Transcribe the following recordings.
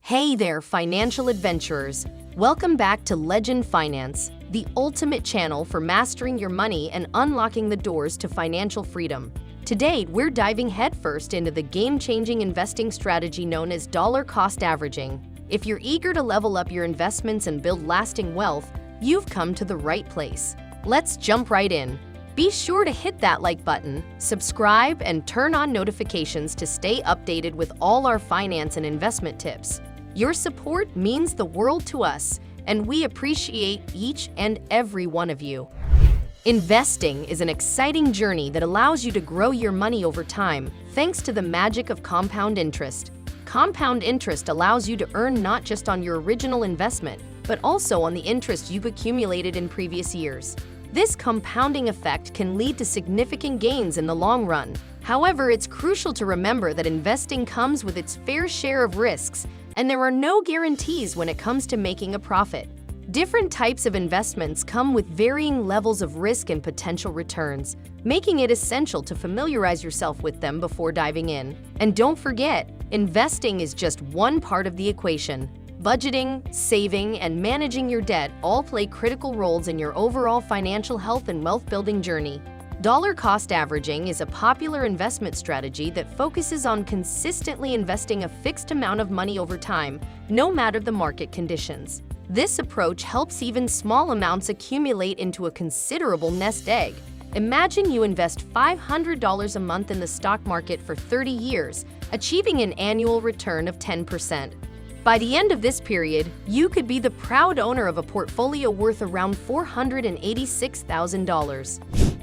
Hey there, financial adventurers! Welcome back to Legend Finance, the ultimate channel for mastering your money and unlocking the doors to financial freedom. Today, we're diving headfirst into the game-changing investing strategy known as dollar cost averaging. If you're eager to level up your investments and build lasting wealth, you've come to the right place. Let's jump right in. Be sure to hit that like button, subscribe, and turn on notifications to stay updated with all our finance and investment tips. Your support means the world to us, and we appreciate each and every one of you. Investing is an exciting journey that allows you to grow your money over time, thanks to the magic of compound interest. Compound interest allows you to earn not just on your original investment, but also on the interest you've accumulated in previous years. This compounding effect can lead to significant gains in the long run. However, it's crucial to remember that investing comes with its fair share of risks, and there are no guarantees when it comes to making a profit. Different types of investments come with varying levels of risk and potential returns, making it essential to familiarize yourself with them before diving in. And don't forget, investing is just one part of the equation. Budgeting, saving, and managing your debt all play critical roles in your overall financial health and wealth-building journey. Dollar cost averaging is a popular investment strategy that focuses on consistently investing a fixed amount of money over time, no matter the market conditions. This approach helps even small amounts accumulate into a considerable nest egg. Imagine you invest $500 a month in the stock market for 30 years, achieving an annual return of 10%. By the end of this period, you could be the proud owner of a portfolio worth around $486,000.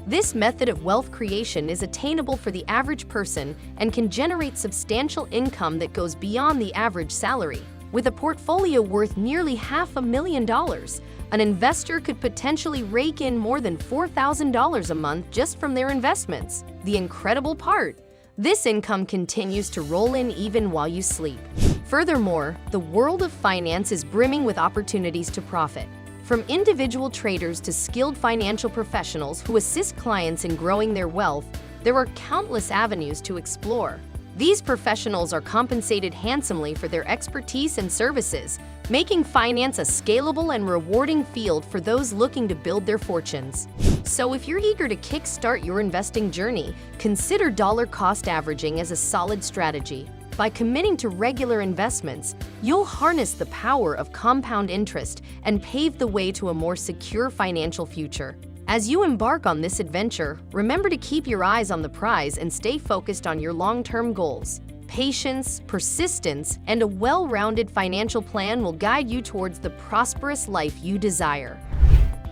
This method of wealth creation is attainable for the average person and can generate substantial income that goes beyond the average salary. With a portfolio worth nearly $500,000, an investor could potentially rake in more than $4,000 a month just from their investments. The incredible part: this income continues to roll in even while you sleep. Furthermore, the world of finance is brimming with opportunities to profit. From individual traders to skilled financial professionals who assist clients in growing their wealth, there are countless avenues to explore. These professionals are compensated handsomely for their expertise and services, making finance a scalable and rewarding field for those looking to build their fortunes. So if you're eager to kickstart your investing journey, consider dollar cost averaging as a solid strategy. By committing to regular investments, you'll harness the power of compound interest and pave the way to a more secure financial future. As you embark on this adventure, remember to keep your eyes on the prize and stay focused on your long-term goals. Patience, persistence, and a well-rounded financial plan will guide you towards the prosperous life you desire.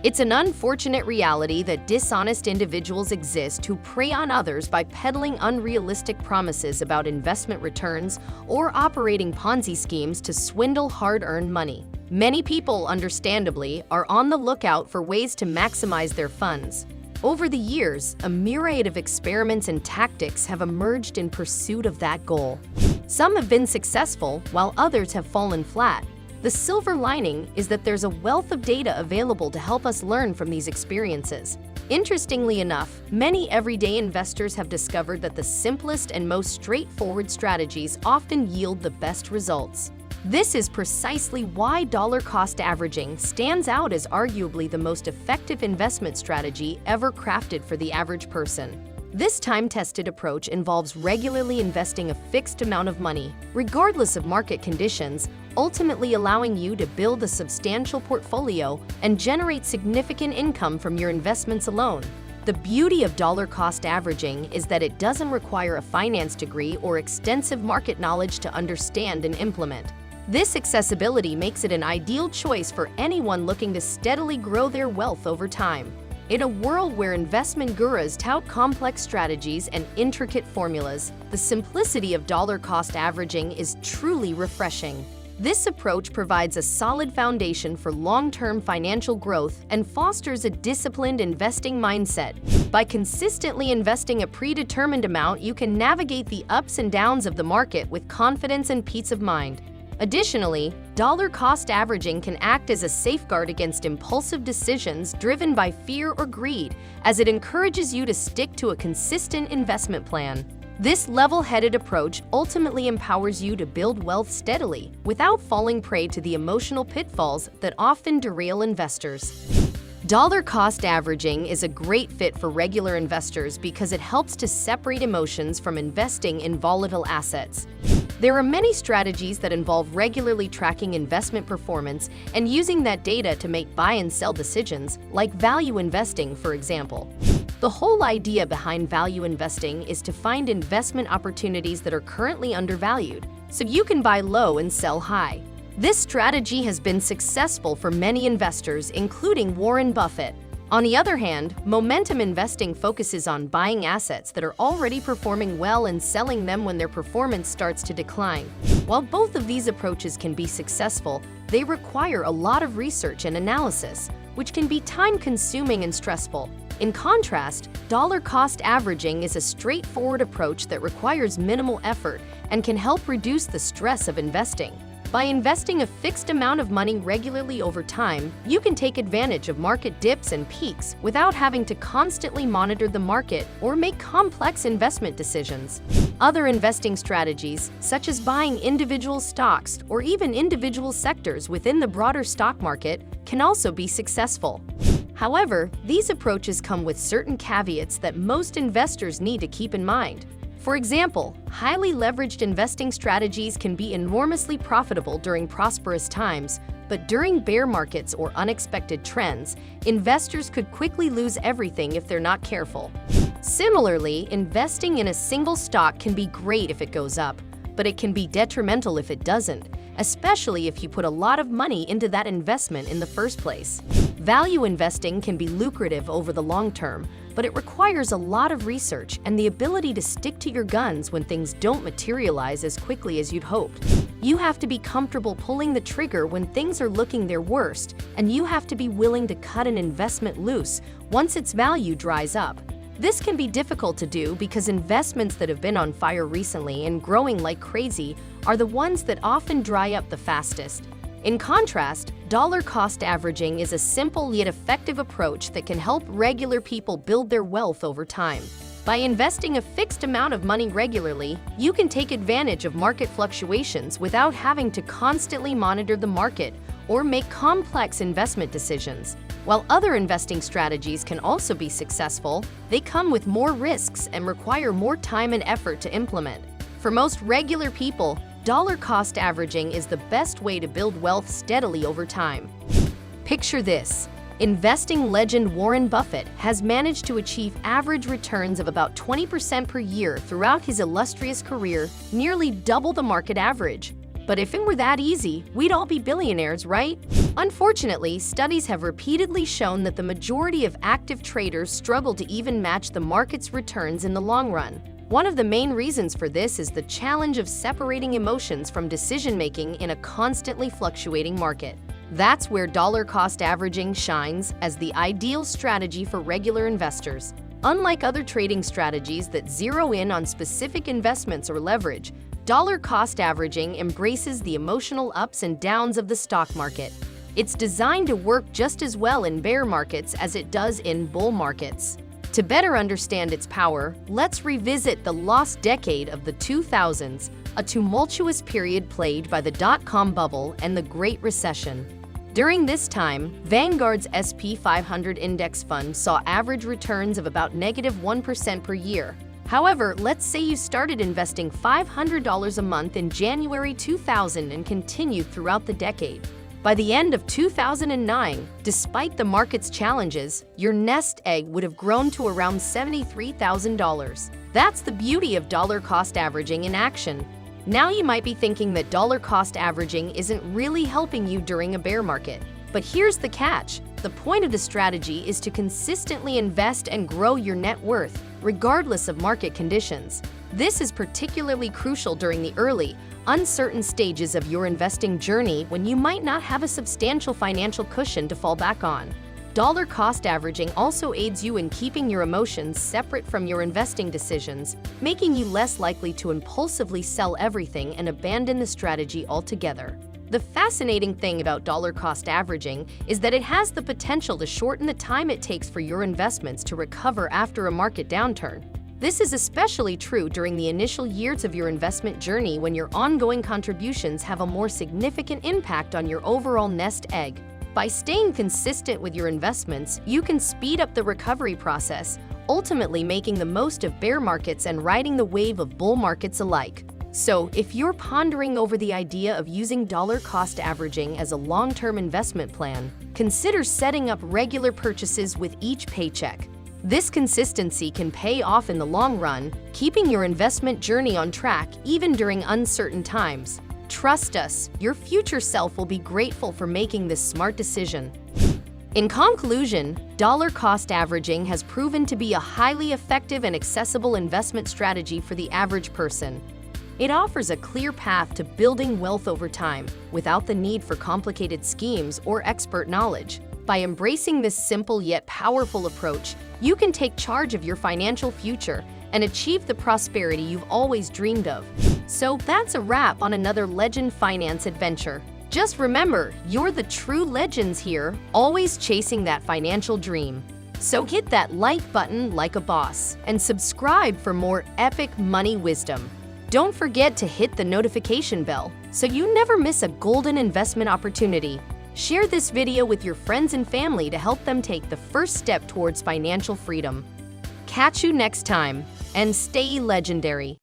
It's an unfortunate reality that dishonest individuals exist who prey on others by peddling unrealistic promises about investment returns or operating Ponzi schemes to swindle hard-earned money. Many people, understandably, are on the lookout for ways to maximize their funds. Over the years, a myriad of experiments and tactics have emerged in pursuit of that goal. Some have been successful, while others have fallen flat. The silver lining is that there's a wealth of data available to help us learn from these experiences. Interestingly enough, many everyday investors have discovered that the simplest and most straightforward strategies often yield the best results. This is precisely why dollar cost averaging stands out as arguably the most effective investment strategy ever crafted for the average person. This time-tested approach involves regularly investing a fixed amount of money, regardless of market conditions, ultimately allowing you to build a substantial portfolio and generate significant income from your investments alone. The beauty of dollar cost averaging is that it doesn't require a finance degree or extensive market knowledge to understand and implement. This accessibility makes it an ideal choice for anyone looking to steadily grow their wealth over time. In a world where investment gurus tout complex strategies and intricate formulas, the simplicity of dollar cost averaging is truly refreshing. This approach provides a solid foundation for long-term financial growth and fosters a disciplined investing mindset. By consistently investing a predetermined amount, you can navigate the ups and downs of the market with confidence and peace of mind. Additionally, dollar cost averaging can act as a safeguard against impulsive decisions driven by fear or greed, as it encourages you to stick to a consistent investment plan. This level-headed approach ultimately empowers you to build wealth steadily without falling prey to the emotional pitfalls that often derail investors. Dollar cost averaging is a great fit for regular investors because it helps to separate emotions from investing in volatile assets. There are many strategies that involve regularly tracking investment performance and using that data to make buy and sell decisions, like value investing, for example. The whole idea behind value investing is to find investment opportunities that are currently undervalued, so you can buy low and sell high. This strategy has been successful for many investors, including Warren Buffett. On the other hand, momentum investing focuses on buying assets that are already performing well and selling them when their performance starts to decline. While both of these approaches can be successful, they require a lot of research and analysis, which can be time-consuming and stressful. In contrast, dollar cost averaging is a straightforward approach that requires minimal effort and can help reduce the stress of investing. By investing a fixed amount of money regularly over time, you can take advantage of market dips and peaks without having to constantly monitor the market or make complex investment decisions. Other investing strategies, such as buying individual stocks or even individual sectors within the broader stock market, can also be successful. However, these approaches come with certain caveats that most investors need to keep in mind. For example, highly leveraged investing strategies can be enormously profitable during prosperous times, but during bear markets or unexpected trends, investors could quickly lose everything if they're not careful. Similarly, investing in a single stock can be great if it goes up, but it can be detrimental if it doesn't, especially if you put a lot of money into that investment in the first place. Value investing can be lucrative over the long term, but it requires a lot of research and the ability to stick to your guns when things don't materialize as quickly as you'd hoped. You have to be comfortable pulling the trigger when things are looking their worst, and you have to be willing to cut an investment loose once its value dries up. This can be difficult to do because investments that have been on fire recently and growing like crazy are the ones that often dry up the fastest. In contrast, dollar cost averaging is a simple yet effective approach that can help regular people build their wealth over time. By investing a fixed amount of money regularly, you can take advantage of market fluctuations without having to constantly monitor the market or make complex investment decisions. While other investing strategies can also be successful, they come with more risks and require more time and effort to implement. For most regular people, dollar cost averaging is the best way to build wealth steadily over time. Picture this. Investing legend Warren Buffett has managed to achieve average returns of about 20% per year throughout his illustrious career, nearly double the market average. But if it were that easy, we'd all be billionaires, right? Unfortunately, studies have repeatedly shown that the majority of active traders struggle to even match the market's returns in the long run. One of the main reasons for this is the challenge of separating emotions from decision-making in a constantly fluctuating market. That's where dollar cost averaging shines as the ideal strategy for regular investors. Unlike other trading strategies that zero in on specific investments or leverage, dollar cost averaging embraces the emotional ups and downs of the stock market. It's designed to work just as well in bear markets as it does in bull markets. To better understand its power, let's revisit the lost decade of the 2000s, a tumultuous period plagued by the dot-com bubble and the Great Recession. During this time, Vanguard's S&P 500 index fund saw average returns of about -1% per year. However, let's say you started investing $500 a month in January 2000 and continued throughout the decade. By the end of 2009, despite the market's challenges, your nest egg would have grown to around $73,000. That's the beauty of dollar cost averaging in action. Now you might be thinking that dollar cost averaging isn't really helping you during a bear market. But here's the catch. The point of the strategy is to consistently invest and grow your net worth, regardless of market conditions. This is particularly crucial during the early, uncertain stages of your investing journey when you might not have a substantial financial cushion to fall back on. Dollar cost averaging also aids you in keeping your emotions separate from your investing decisions, making you less likely to impulsively sell everything and abandon the strategy altogether. The fascinating thing about dollar cost averaging is that it has the potential to shorten the time it takes for your investments to recover after a market downturn. This is especially true during the initial years of your investment journey when your ongoing contributions have a more significant impact on your overall nest egg. By staying consistent with your investments, you can speed up the recovery process, ultimately making the most of bear markets and riding the wave of bull markets alike. So, if you're pondering over the idea of using dollar cost averaging as a long-term investment plan, consider setting up regular purchases with each paycheck. This consistency can pay off in the long run, keeping your investment journey on track even during uncertain times. Trust us, your future self will be grateful for making this smart decision. In conclusion, dollar cost averaging has proven to be a highly effective and accessible investment strategy for the average person. It offers a clear path to building wealth over time without the need for complicated schemes or expert knowledge. By embracing this simple yet powerful approach, you can take charge of your financial future and achieve the prosperity you've always dreamed of. So that's a wrap on another Legend Finance adventure. Just remember, you're the true legends here, always chasing that financial dream. So hit that like button like a boss and subscribe for more epic money wisdom. Don't forget to hit the notification bell so you never miss a golden investment opportunity. Share this video with your friends and family to help them take the first step towards financial freedom. Catch you next time, and stay legendary.